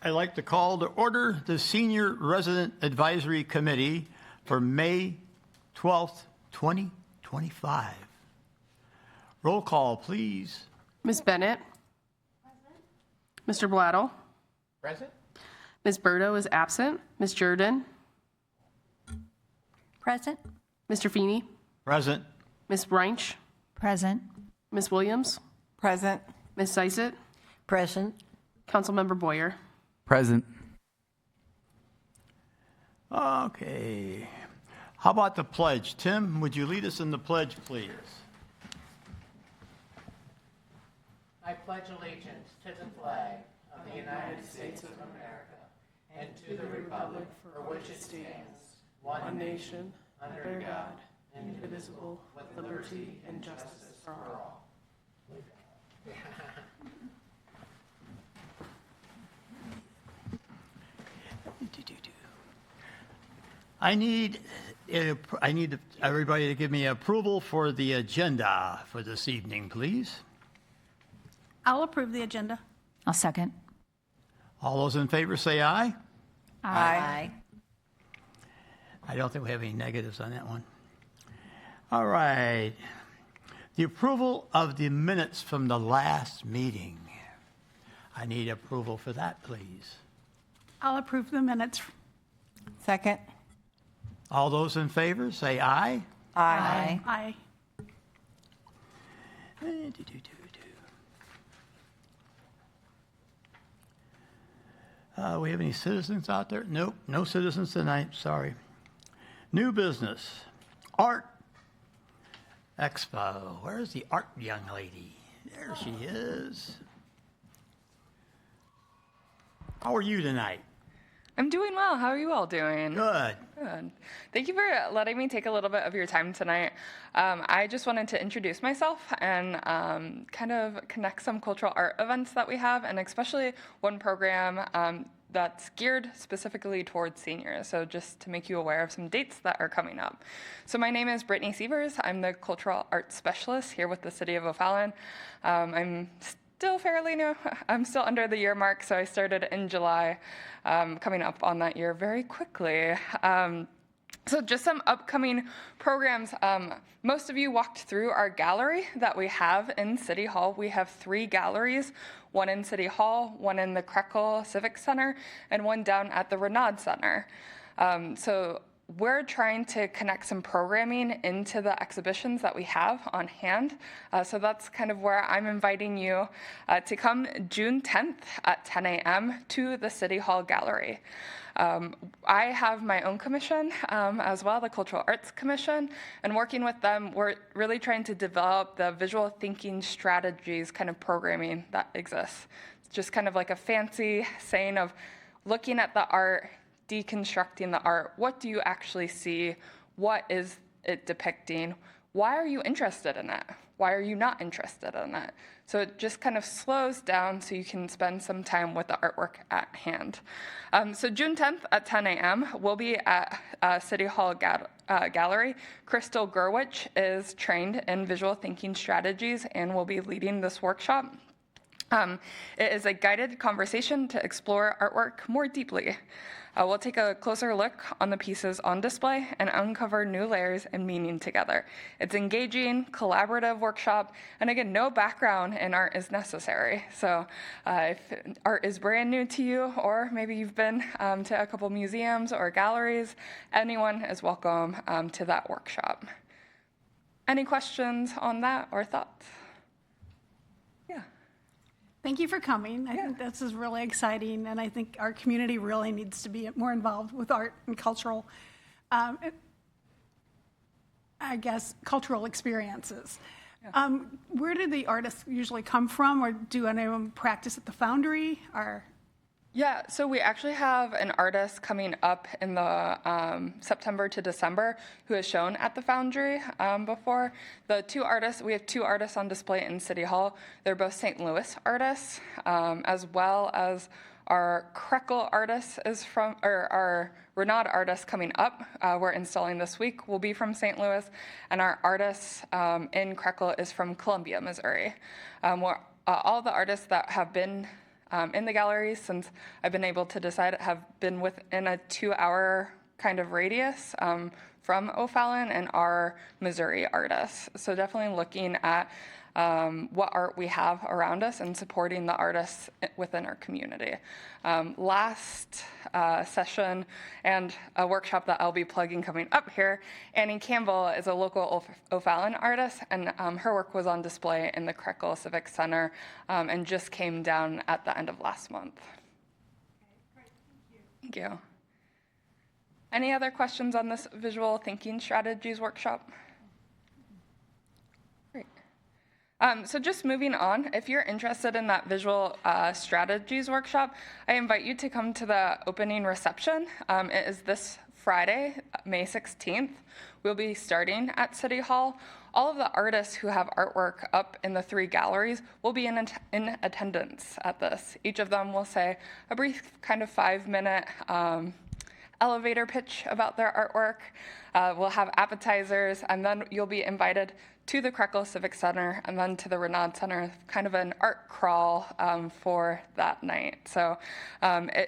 I'd like to call to order the Senior Resident Advisory Committee for May 12th, 2025. Roll call, please. Ms. Bennett. Present. Mr. Blattle. Present. Ms. Berto is absent. Ms. Jordan. Present. Mr. Feeney. Present. Ms. Reinsch. Present. Ms. Williams. Present. Ms. Sisset. Present. Councilmember Boyer. Present. Okay. How about the pledge? Tim, would you lead us in the pledge, please? I pledge allegiance to the flag of the United States of America and to the republic for which it stands, one nation, under God, indivisible, with liberty and justice for all. I need everybody to give me approval for the agenda for this evening, please. I'll approve the agenda. I'll second. All those in favor say aye. Aye. I don't think we have any negatives on that one. All right. The approval of the minutes from the last meeting. I need approval for that, please. I'll approve the minutes. Second. All those in favor say aye. Aye. Aye. We have any citizens out there? Nope, no citizens tonight, sorry. New business, art expo. Where's the art young lady? There she is. How are you tonight? I'm doing well. How are you all doing? Good. Good. Thank you for letting me take a little bit of your time tonight. I just wanted to introduce myself and kind of connect some cultural art events that we have, and especially one program that's geared specifically towards seniors. So just to make you aware of some dates that are coming up. So my name is Brittany Sievers. I'm the cultural arts specialist here with the City of O'Fallon. I'm still fairly new. I'm still under the year mark, so I started in July, coming up on that year very quickly. So just some upcoming programs. Most of you walked through our gallery that we have in City Hall. We have 3 galleries, one in City Hall, one in the Krekel Civic Center, and one down at the Renaud Center. So we're trying to connect some programming into the exhibitions that we have on hand. So that's kind of where I'm inviting you to come June 10th at 10 a.m. to the City Hall Gallery. I have my own commission as well, the Cultural Arts Commission, and working with them, we're really trying to develop the visual thinking strategies kind of programming that exists. It's just kind of like a fancy saying of looking at the art, deconstructing the art. What do you actually see? What is it depicting? Why are you interested in it? Why are you not interested in it? So it just kind of slows down so you can spend some time with the artwork at hand. So June 10th at 10 a.m., we'll be at City Hall Gallery. Crystal Gerwich is trained in visual thinking strategies and will be leading this workshop. It is a guided conversation to explore artwork more deeply. We'll take a closer look on the pieces on display and uncover new layers and meaning together. It's engaging, collaborative workshop, and again, no background in art is necessary. So if art is brand new to you, or maybe you've been to a couple museums or galleries, anyone is welcome to that workshop. Any questions on that or thoughts? Yeah. Thank you for coming. I think this is really exciting, and I think our community really needs to be more involved with art and cultural, cultural experiences. Yeah. Where do the artists usually come from, or do any of them practice at the Foundry? Or Yeah, so we actually have an artist coming up in the September to December who has shown at the Foundry before. We have 2 artists on display in City Hall. They're both St. Louis artists, as well as our Krekel artist our Renaud artist coming up. We're installing this week will be from St. Louis, and our artist in Krekel is from Columbia, Missouri. All the artists that have been in the galleries, since I've been able to decide, have been within a 2-hour kind of radius from O'Fallon and our Missouri artists. So definitely looking at what art we have around us and supporting the artists within our community. Last session and a workshop that I'll be plugging coming up here, Annie Campbell is a local O'Fallon artist, and her work was on display in the Krekel Civic Center and just came down at the end of last month. Okay, great, Thank you. Any other questions on this visual thinking strategies workshop? Great. So just moving on, if you're interested in that visual strategies workshop, I invite you to come to the opening reception. It is this Friday, May 16th. We'll be starting at City Hall. All of the artists who have artwork up in the 3 galleries will be in attendance at this. Each of them will say a brief kind of 5-minute elevator pitch about their artwork. We'll have appetizers, and then you'll be invited to the Krekel Civic Center and then to the Renaud Center, kind of an art crawl for that night. So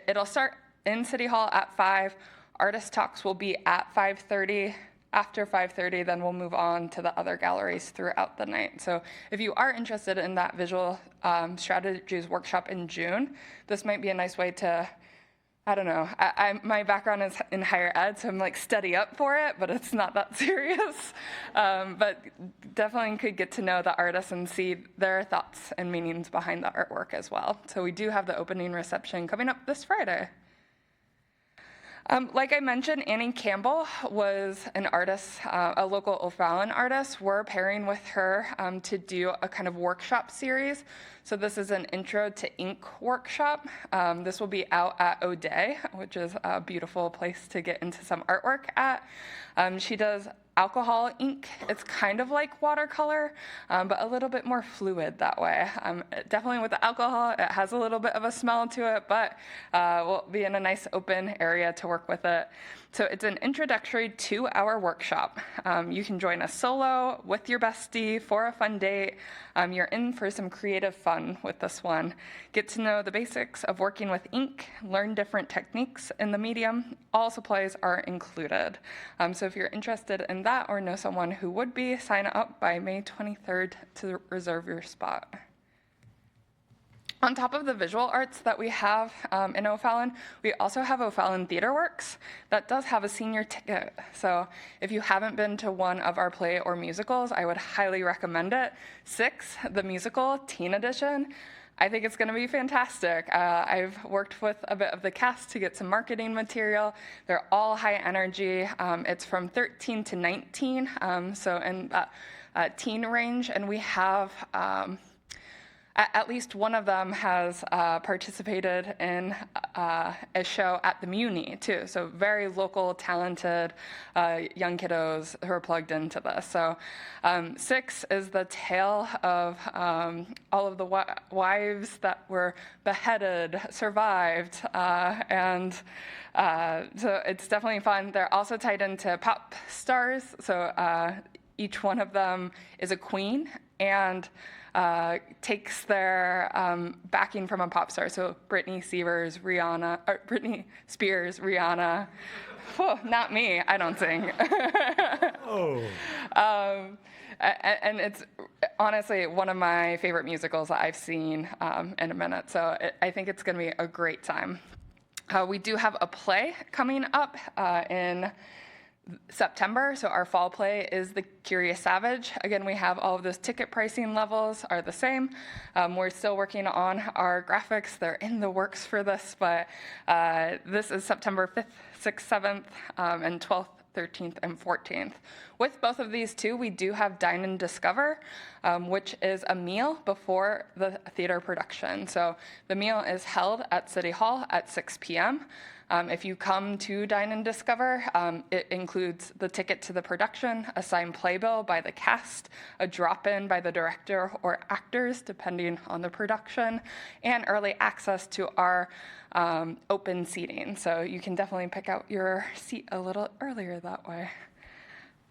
it'll start in City Hall at 5. Artist talks will be at 5:30. After 5:30, then we'll move on to the other galleries throughout the night. So if you are interested in that visual strategies workshop in June, this might be a nice way to, I don't know, my background is in higher ed, so I'm like study up for it, but it's not that serious. But definitely could get to know the artists and see their thoughts and meanings behind the artwork as well. So we do have the opening reception coming up this Friday. Like I mentioned, Annie Campbell was an artist, a local O'Fallon artist. We're pairing with her to do a kind of workshop series. So this is an intro to ink workshop. This will be out at O'Day, which is a beautiful place to get into some artwork at. She does alcohol ink. It's kind of like watercolor, but a little bit more fluid that way. Definitely with the alcohol, it has a little bit of a smell to it, but we'll be in a nice open area to work with it. So it's an introductory 2-hour workshop. You can join a solo with your bestie for a fun date. You're in for some creative fun with this one. Get to know the basics of working with ink, learn different techniques in the medium. All supplies are included. So if you're interested in that or know someone who would be, sign up by May 23rd to reserve your spot. On top of the visual arts that we have in O'Fallon, we also have O'Fallon Theater Works that does have a senior ticket. So if you haven't been to one of our play or musicals, I would highly recommend it. 6, the musical, teen edition. I think it's going to be fantastic. I've worked with a bit of the cast to get some marketing material. They're all high energy. It's from 13 to 19, so in that teen range, and we have at least one of them has participated in a show at the Muni, too. So very local, talented young kiddos who are plugged into this. So 6 is the tale of all of the wives that were beheaded, survived, and so it's definitely fun. They're also tied into pop stars. So each one of them is a queen and takes their backing from a pop star. So Britney Spears, Rihanna. Whoa, not me. I don't sing. Oh. And it's honestly one of my favorite musicals that I've seen in a minute. So I think it's going to be a great time. We do have a play coming up in September, so our fall play is The Curious Savage. Again, we have all of those ticket pricing levels are the same. We're still working on our graphics. They're in the works for this, but this is September 5th, 6th, 7th, and 12th, 13th, and 14th. With both of these two, we do have Dine and Discover, which is a meal before the theater production. So the meal is held at City Hall at 6 p.m. If you come to Dine and Discover, it includes the ticket to the production, a signed playbill by the cast, a drop-in by the director or actors, depending on the production, and early access to our open seating. So you can definitely pick out your seat a little earlier that way.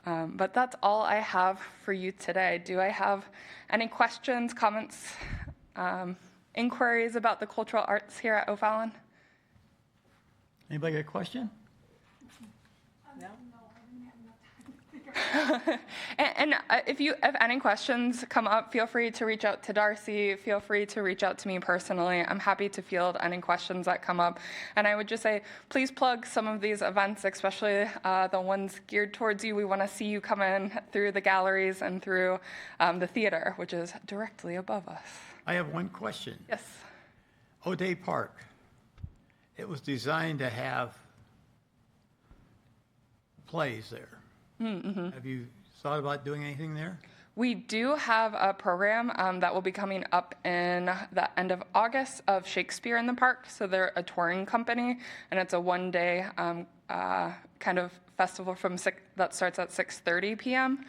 But that's all I have for you today. Do I have any questions, comments? inquiries about the cultural arts here at O'Fallon. Anybody got a question? And if any questions come up, feel free to reach out to Darcy. Feel free to reach out to me personally. I'm happy to field any questions that come up. And I would just say, please plug some of these events, especially the ones geared towards you. We want to see you come in through the galleries and through the theater, which is directly above us. I have one question. Yes. O'Day Park, it was designed to have plays there. Mm-hmm. Have you thought about doing anything there? We do have a program that will be coming up in the end of August of Shakespeare in the Park. So they're a touring company, and it's a one-day kind of festival that starts at 6:30 p.m.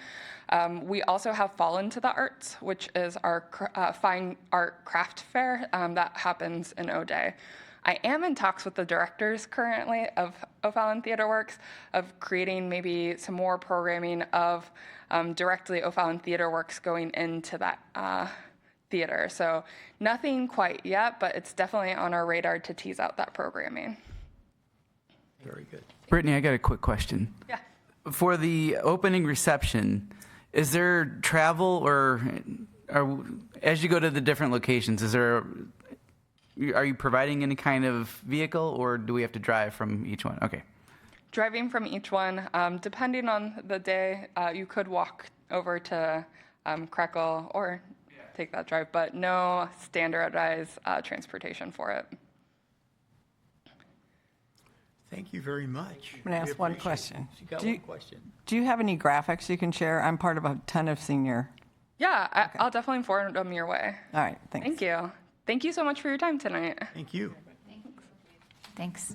We also have Fallen to the Arts, which is our fine art craft fair that happens in O'Day. I am in talks with the directors currently of O'Fallon Theater Works of creating maybe some more programming of directly O'Fallon Theater Works going into that theater. So nothing quite yet, but it's definitely on our radar to tease out that programming. Very good. Brittany, I got a quick question. Yeah. For the opening reception, is there travel or as you go to the different locations, are you providing any kind of vehicle or do we have to drive from each one? Okay. Driving from each one, depending on the day, you could walk over to Krekel or take that drive, but no standardized transportation for it. Thank you very much. I'm going to We ask one appreciate it. question. You got Do you- one question. Do you have any graphics you can share? I'm part of a ton of senior. Yeah, I'll definitely forward them your way. All right, thanks. Thank you. Thank you so much for your time tonight. Thank you. Thanks.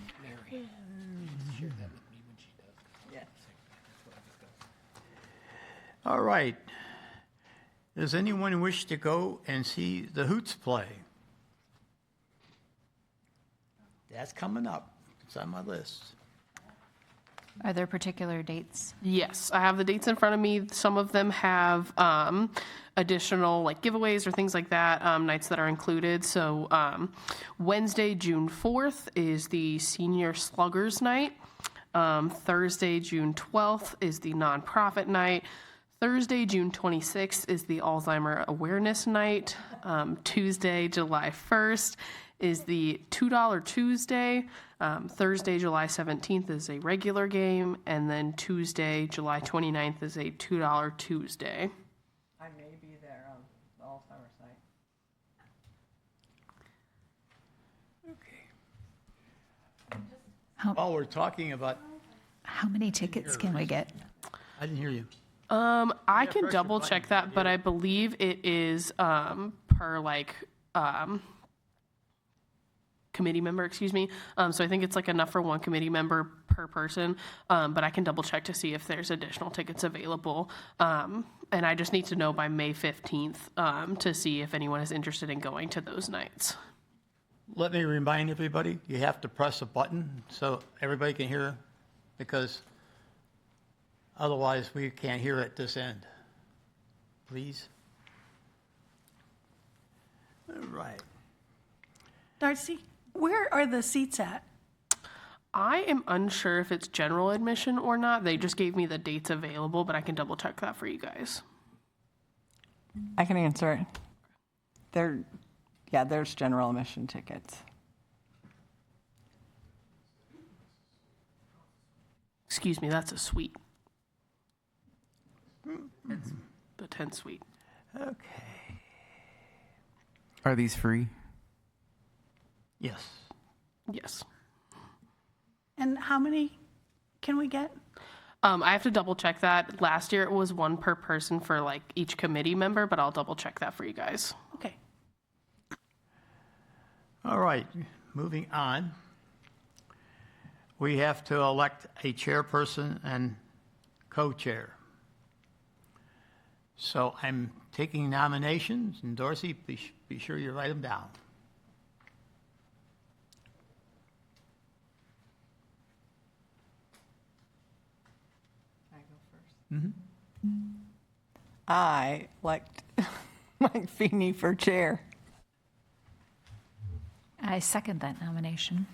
All right. Does anyone wish to go and see the Hoots play? That's coming up. It's on my list. Are there particular dates? Yes, I have the dates in front of me. Some of them have additional like giveaways or things like that, nights that are included. So Wednesday, June 4th is the Senior Sluggers Night. Thursday, June 12th is the Nonprofit Night. Thursday, June 26th is the Alzheimer Awareness Night. Tuesday, July 1st is the $2 Tuesday. Thursday, July 17th is a regular game. And then Tuesday, July 29th is a $2 Tuesday. I may be there on the Alzheimer's night. Okay. While we're talking about, How many tickets can we get? I didn't hear you. I can press your double button. check that, but I believe it is per like committee member, excuse me. So I think it's like enough for one committee member per person, but I can double check to see if there's additional tickets available. And I just need to know by May 15th to see if anyone is interested in going to those nights. Let me remind everybody, you have to press a button so everybody can hear, because otherwise we can't hear at this end. Please. All right. Darcy, where are the seats at? I am unsure if it's general admission or not. They just gave me the dates available, but I can double check that for you guys. I can answer it. There's general admission tickets. Excuse me, that's a suite. It's the 10th suite. Okay. Are these free? Yes. Yes. And how many can we get? I have to double check that. Last year it was one per person for like each committee member, but I'll double check that for you guys. Okay. All right, moving on. We have to elect a chairperson and co-chair. So I'm taking nominations, and Dorsey, be sure you write them down. Can I go first? I elect Mike Feeney for chair. I second that nomination.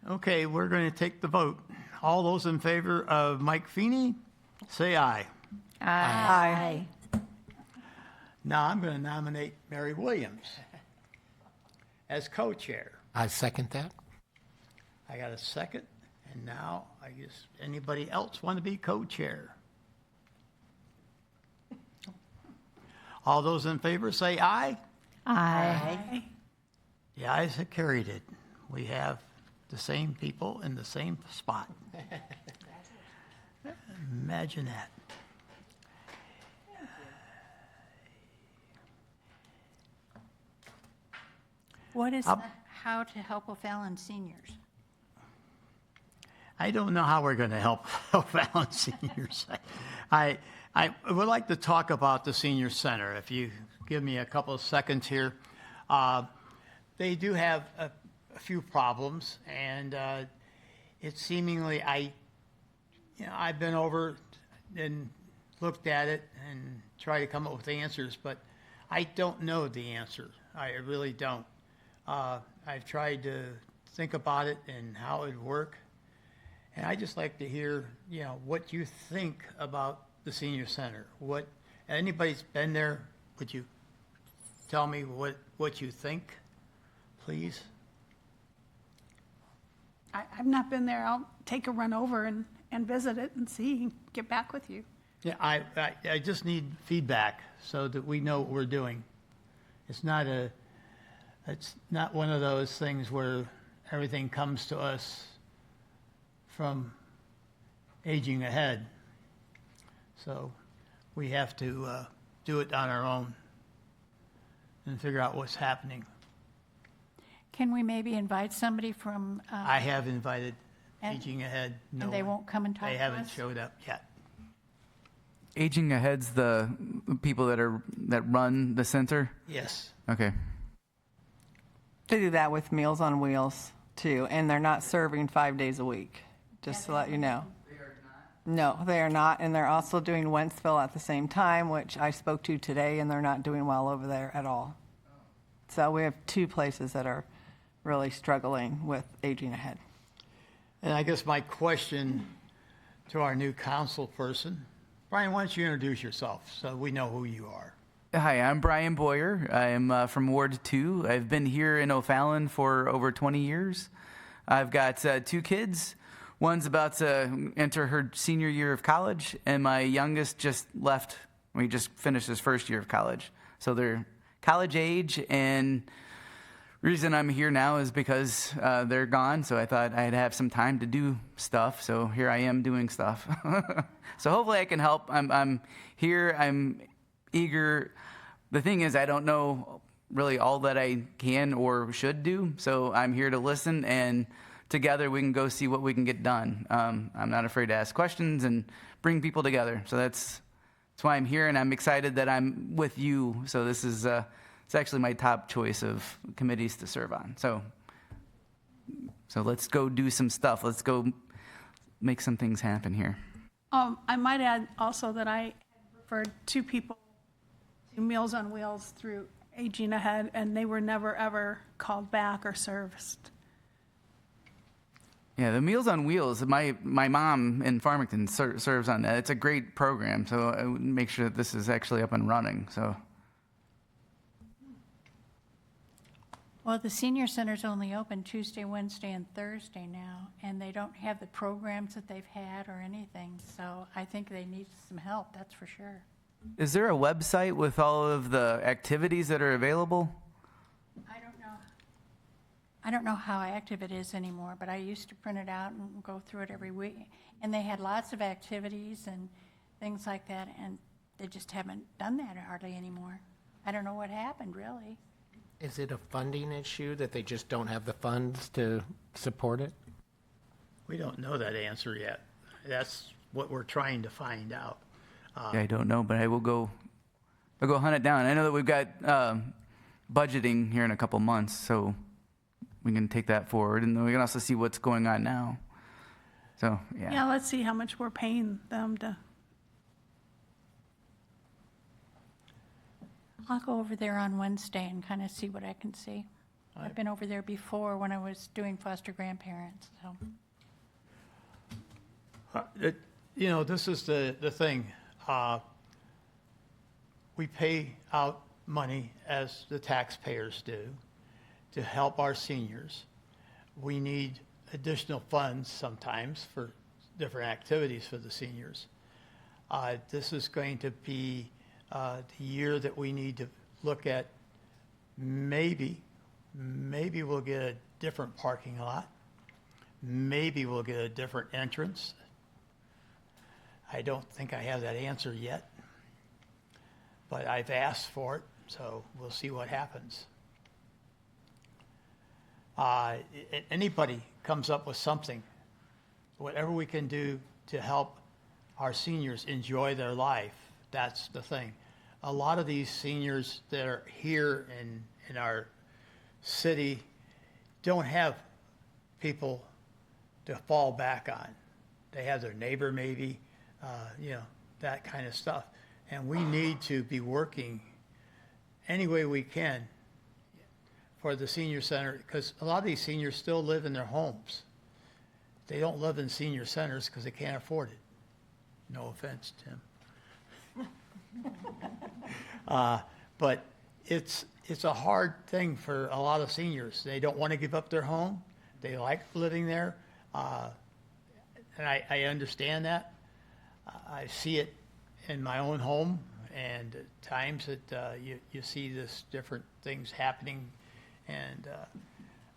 Okay, we're going to take the vote. All those in favor of Mike Feeney, say aye. Aye. Now I'm going to nominate Mary Williams as co-chair. I second that. I got a second, and now I guess anybody else want to be co-chair? All those in favor say aye. Aye. The ayes have carried it. We have the same people in the same spot. Imagine that. What is Up. how to help O'Fallon seniors? I don't know how we're going to help O'Fallon seniors. I would like to talk about the senior center. If you give me a couple of seconds here. They do have a few problems, and it's seemingly I've been over and looked at it and tried to come up with answers, but I don't know the answer. I really don't. I've tried to think about it and how it would work. And I just like to hear, what you think about the senior center. What anybody's been there, would you tell me what you think, please? I've not been there. I'll take a run over and visit it and see, get back with you. Yeah, I just need feedback so that we know what we're doing. It's not one of those things where everything comes to us from aging ahead. So we have to do it on our own and figure out what's happening. Can we maybe invite somebody from? I have invited and- Aging Ahead. No and they one. won't come and talk They to haven't us? showed up yet. Aging Ahead's the people that run the center? Yes. Okay. They do that with Meals on Wheels too, and they're not serving 5 days a week, just to let you know. No, they are not, and they're also doing Wentzville at the same time, which I spoke to today, and they're not doing well over there at all. So we have two places that are really struggling with Aging Ahead. And I guess my question to our new council person, Brian, why don't you introduce yourself so we know who you are? Hi, I'm Brian Boyer. I am from Ward 2. I've been here in O'Fallon for over 20 years. I've got 2 kids. One's about to enter her senior year of college, and my youngest just left. We just finished his first year of college. So they're college age, and reason I'm here now is because they're gone, so I thought I'd have some time to do stuff, so here I am doing stuff. So hopefully I can help. I'm here, I'm eager. The thing is, I don't know really all that I can or should do, so I'm here to listen, and together we can go see what we can get done. I'm not afraid to ask questions and bring people together, so that's why I'm here, and I'm excited that I'm with you. So this is it's actually my top choice of committees to serve on. So let's go do some stuff. Let's go make some things happen here. I might add also that I referred 2 people to Meals on Wheels through Aging Ahead, and they were never, ever called back or serviced. Yeah, the Meals on Wheels, my mom in Farmington serves on that. It's a great program, so I would make sure that this is actually up and running. So Well, the senior center's only open Tuesday, Wednesday, and Thursday now, and they don't have the programs that they've had or anything. So I think they need some help, that's for sure. is there a website with all of the activities that are available? I don't know how active it is anymore, but I used to print it out and go through it every week. And they had lots of activities and things like that, and they just haven't done that hardly anymore. I don't know what happened, really. Is it a funding issue that they just don't have the funds to support it? We don't know that answer yet. That's what we're trying to find out. Yeah, I don't know, but I'll go hunt it down. I know that we've got budgeting here in a couple months, so we can take that forward, and then we can also see what's going on now. So, Yeah, let's see how much we're paying them to I'll go over there on Wednesday and kind of see what I can see. I've been over there before when I was doing foster grandparents, so. This is the thing. We pay out money, as the taxpayers do, to help our seniors. We need additional funds sometimes for different activities for the seniors. This is going to be the year that we need to look at maybe we'll get a different parking lot. Maybe we'll get a different entrance. I don't think I have that answer yet, but I've asked for it, so we'll see what happens. Anybody comes up with something, whatever we can do to help our seniors enjoy their life, that's the thing. A lot of these seniors that are here in our city don't have people to fall back on. They have their neighbor maybe, that kind of stuff. And we need to be working any way we can for the senior center, because a lot of these seniors still live in their homes. They don't live in senior centers because they can't afford it. No offense, Tim. But it's a hard thing for a lot of seniors. They don't want to give up their home. They like living there. And I understand that. I see it in my own home, and at times that you see this different things happening, and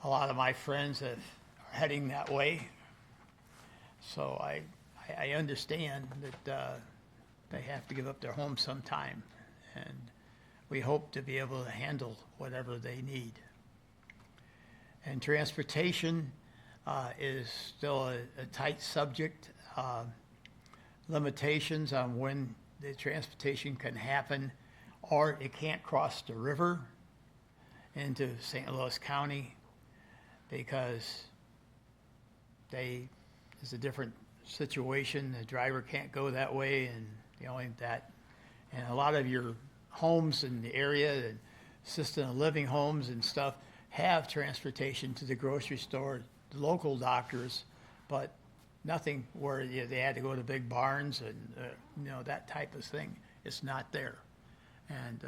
a lot of my friends are heading that way. So I understand that they have to give up their home sometime, and we hope to be able to handle whatever they need. And transportation is still a tight subject. Limitations on when the transportation can happen, or it can't cross the river into St. Louis County because it's a different situation. The driver can't go that way, and and a lot of your homes in the area and assisted living homes and stuff have transportation to the grocery store, the local doctors, but nothing where they had to go to big barns and that type of thing. It's not there, and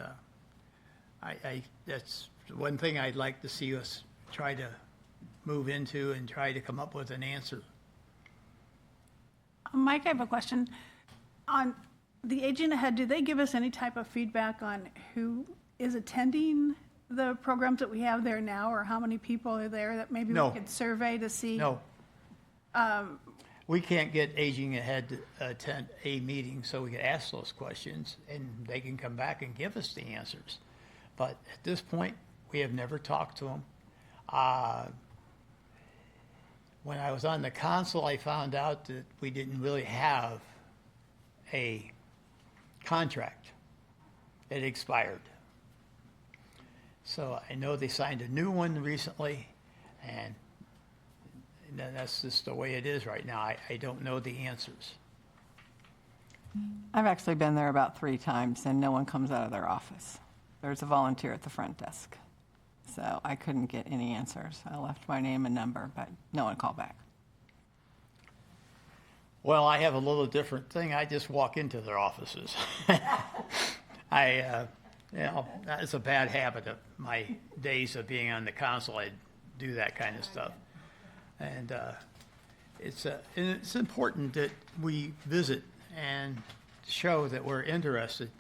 that's one thing I'd like to see us try to move into and try to come up with an answer. Mike, I have a question. On the Aging Ahead, do they give us any type of feedback on who is attending the programs that we have there now, or how many people are there that maybe No. we could survey to see? No. We can't get Aging Ahead to attend a meeting so we can ask those questions, and they can come back and give us the answers. But at this point, we have never talked to them. When I was on the council, I found out that we didn't really have a contract. It expired. So I know they signed a new one recently, and that's just the way it is right now. I don't know the answers. I've actually been there about 3 times, and no one comes out of their office. There's a volunteer at the front desk. So I couldn't get any answers. I left my name and number, but no one called back. Well, I have a little different thing. I just walk into their offices. That's a bad habit of my days of being on the council. I do that kind of stuff. And it's important that we visit and show that we're interested.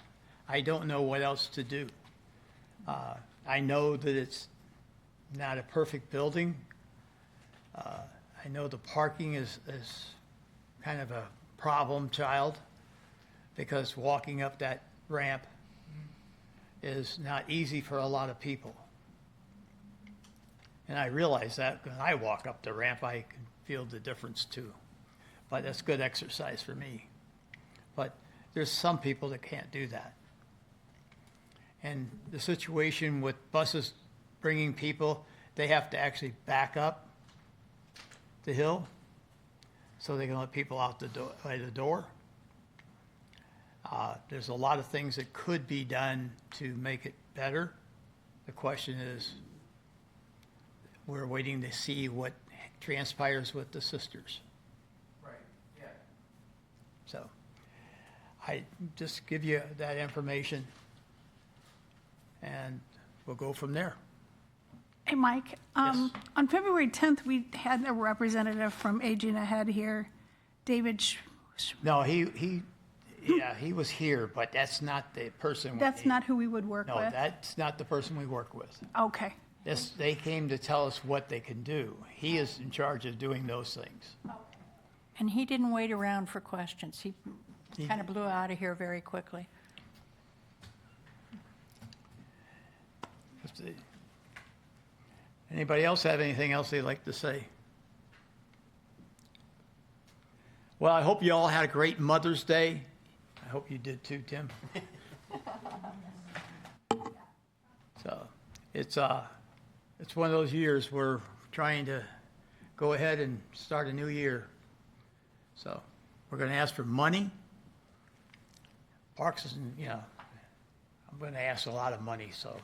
I don't know what else to do. I know that it's not a perfect building. I know the parking is kind of a problem child, because walking up that ramp is not easy for a lot of people. And I realize that when I walk up the ramp, I can feel the difference too. But that's good exercise for me. But there's some people that can't do that. And the situation with buses bringing people, they have to actually back up the hill so they can let people out by the door. There's a lot of things that could be done to make it better. The question is, we're waiting to see what transpires with the sisters. Right, yeah. So I just give you that information, and we'll go from there. Hey, Mike, Yes. on February 10th, we had a representative from Aging Ahead here, David. No, he was here, but that's not the person. That's not who we would work No, with? that's not the person we work with. Okay. They came to tell us what they can do. He is in charge of doing those things. And he didn't wait around for questions. He kind of blew out of here very quickly. Anybody else have anything else they'd like to say? Well, I hope you all had a great Mother's Day. I hope you did too, Tim. So it's one of those years we're trying to go ahead and start a new year. So we're going to ask for money. Parks isn't, I'm going to ask a lot of money, so.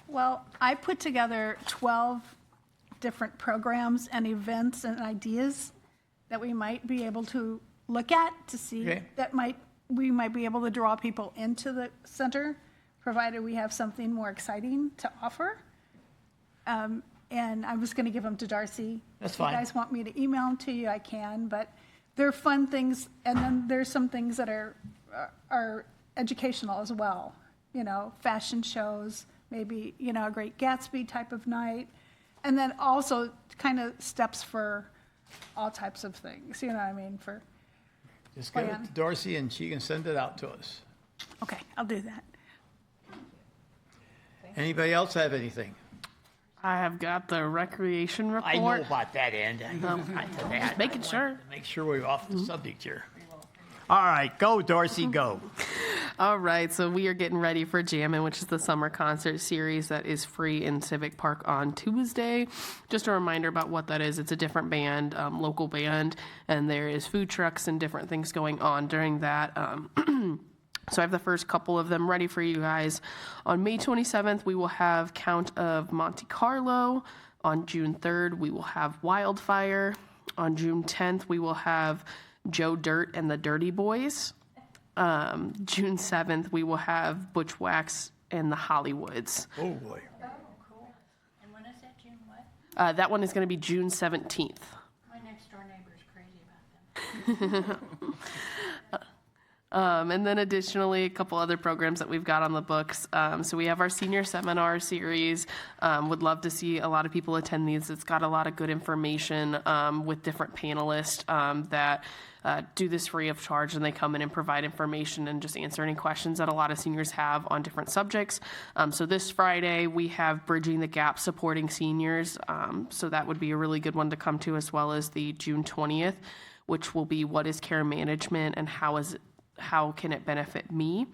Well, I put together 12 different programs and events and ideas that we might be able to look at to see Okay. we might be able to draw people into the center, provided we have something more exciting to offer. And I was going to give them to Darcy. That's If fine. you guys want me to email them to you, I can, but they're fun things. And then there's some things that are educational as well. Fashion shows, maybe, a Great Gatsby type of night. And then also kind of steps for all types of things, you know what I mean, for, Just give it Plan. to Darcy and she can send it out to us. okay, I'll do that. Anybody else have anything? I have got the recreation report. I know about that end. I know about that. Just making sure. To make sure we're off the subject here. All right, go, Darcy, go. All right, so we are getting ready for Jammin', which is the summer concert series that is free in Civic Park on Tuesday. Just a reminder about what that is. It's a different band, local band, and there is food trucks and different things going on during that. So I have the first couple of them ready for you guys. On May 27th, we will have Count of Monte Carlo. On June 3rd, we will have Wildfire. On June 10th, we will have Joe Dirt and the Dirty Boys. June 7th, we will have Butch Wax and the Hollywoods. Oh, boy. Oh, cool. And when is that, June what? That one is going to be June 17th. My next door neighbor is crazy about them. And then additionally, a couple other programs that we've got on the books. So we have our senior seminar series. Would love to see a lot of people attend these. It's got a lot of good information with different panelists that do this free of charge, and they come in and provide information and just answer any questions that a lot of seniors have on different subjects. So this Friday, we have Bridging the Gap Supporting Seniors. So that would be a really good one to come to, as well as the June 20th, which will be What is Care Management and how can it benefit me?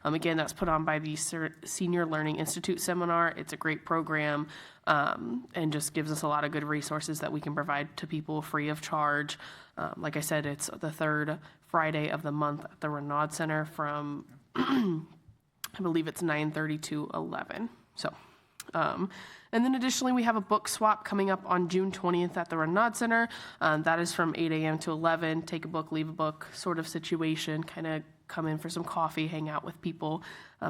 Again, that's put on by the Senior Learning Institute seminar. It's a great program and just gives us a lot of good resources that we can provide to people free of charge. Like I said, it's the third Friday of the month at the Renaud Center from, I believe it's 9:30 to 11. So, and then additionally, we have a book swap coming up on June 20th at the Renaud Center. That is from 8 a.m. to 11. Take a book, leave a book sort of situation, kind of come in for some coffee, hang out with people.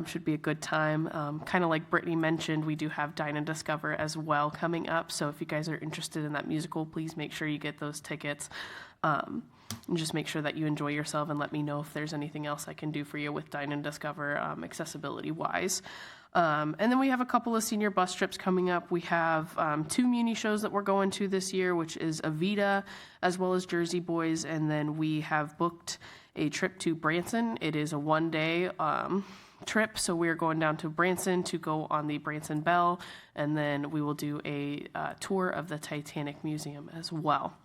Should be a good time. Kind of like Brittany mentioned, we do have Dine and Discover as well coming up. So if you guys are interested in that musical, please make sure you get those tickets. And just make sure that you enjoy yourself, and let me know if there's anything else I can do for you with Dine and Discover accessibility-wise. And then we have a couple of senior bus trips coming up. We have 2 Muni shows that we're going to this year, which is Avita as well as Jersey Boys. And then we have booked a trip to Branson. It is a 1-day trip, so we're going down to Branson to go on the Branson Belle, and then we will do a tour of the Titanic Museum as well.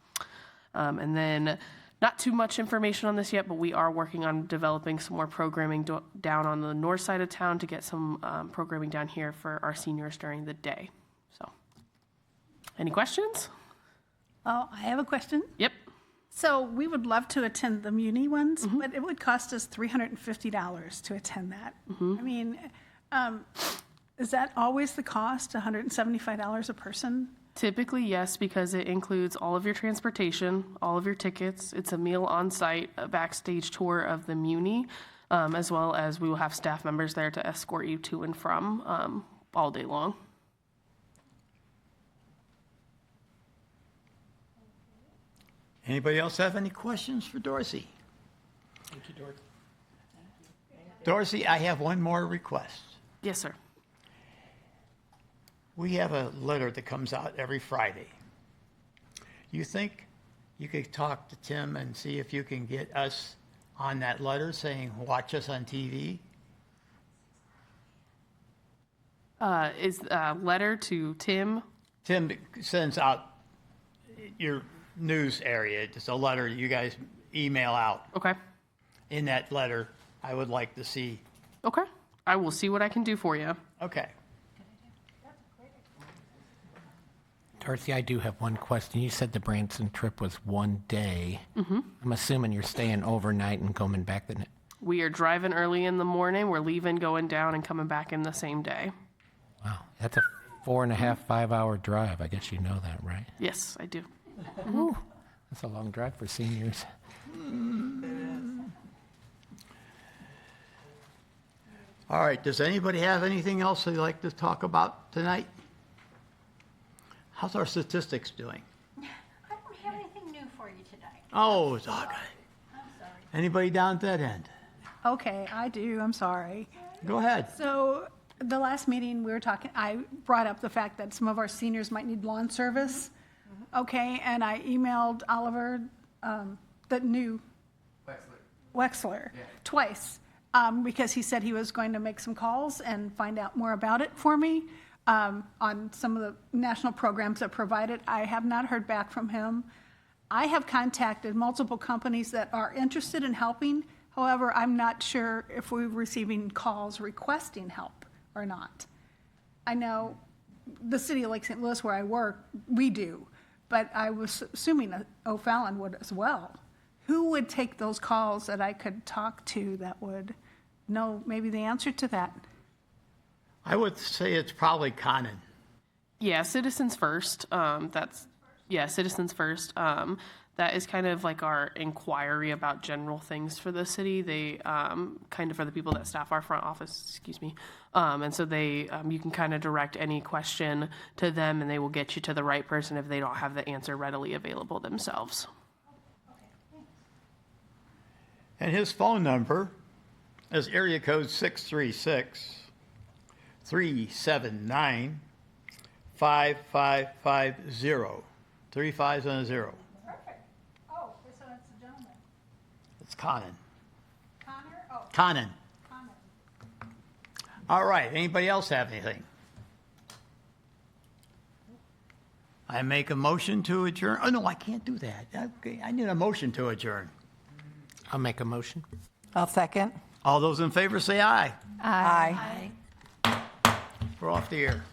And then not too much information on this yet, but we are working on developing some more programming down on the north side of town to get some programming down here for our seniors during the day. So, any questions? Oh, I have a question. Yep. So we would love to attend the Muni ones, but it would cost us $350 to attend that. I mean, is that always the cost, $175 a person? Typically, yes, because it includes all of your transportation, all of your tickets. It's a meal on site, a backstage tour of the Muni, as well as we will have staff members there to escort you to and from all day long. Anybody else have any questions for Dorsey? Thank you, Dorothy. Dorsey, I have one more request. Yes, sir. We have a letter that comes out every Friday. You think you could talk to Tim and see if you can get us on that letter saying, watch us on TV? Is a letter to Tim? Tim sends out your news area, just a letter you guys email out. Okay. In that letter, I would like to see. Okay. I will see what I can do for you. Okay. Dorothy, I do have one question. You said the Branson trip was 1 day. I'm assuming you're staying overnight and coming back the next. We are driving early in the morning. We're leaving, going down, and coming back in the same day. Wow, that's a 4.5, 5-hour drive. I guess you know that, right? Yes, I do. That's a long drive for seniors. All right, does anybody have anything else they'd like to talk about tonight? How's our statistics doing? I don't have anything new for you today. Oh, it's all good. I'm sorry. Anybody down at that end? Okay, I do, I'm sorry. Go ahead. So the last meeting, we were talking, I brought up the fact that some of our seniors might need lawn service. Okay, and I emailed Oliver, that new Wexler, twice, because he said he was going to make some calls and find out more about it for me on some of the national programs that provide it. I have not heard back from him. I have contacted multiple companies that are interested in helping. However, I'm not sure if we're receiving calls requesting help or not. I know the city of Lake St. Louis where I work, we do, but I was assuming that O'Fallon would as well. Who would take those calls that I could talk to that would know maybe the answer to that? I would say it's probably Conan. Yeah, Citizens First. Citizens First. That is kind of like our inquiry about general things for the city. They kind of for the people that staff our front office, excuse me. And so they, you can kind of direct any question to them and they will get you to the right person if they don't have the answer readily available themselves. And his phone number is area code 636-379-5550. 3 5s and a 0. Perfect. Oh, so that's the gentleman. It's Conan. Connor? Oh, Conan. Connor. All right. Anybody else have anything? I make a motion to adjourn. Oh, no, I can't do that. Okay, I need a motion to adjourn. I'll make a motion. I'll second. All those in favor say aye. Aye. We're off the air.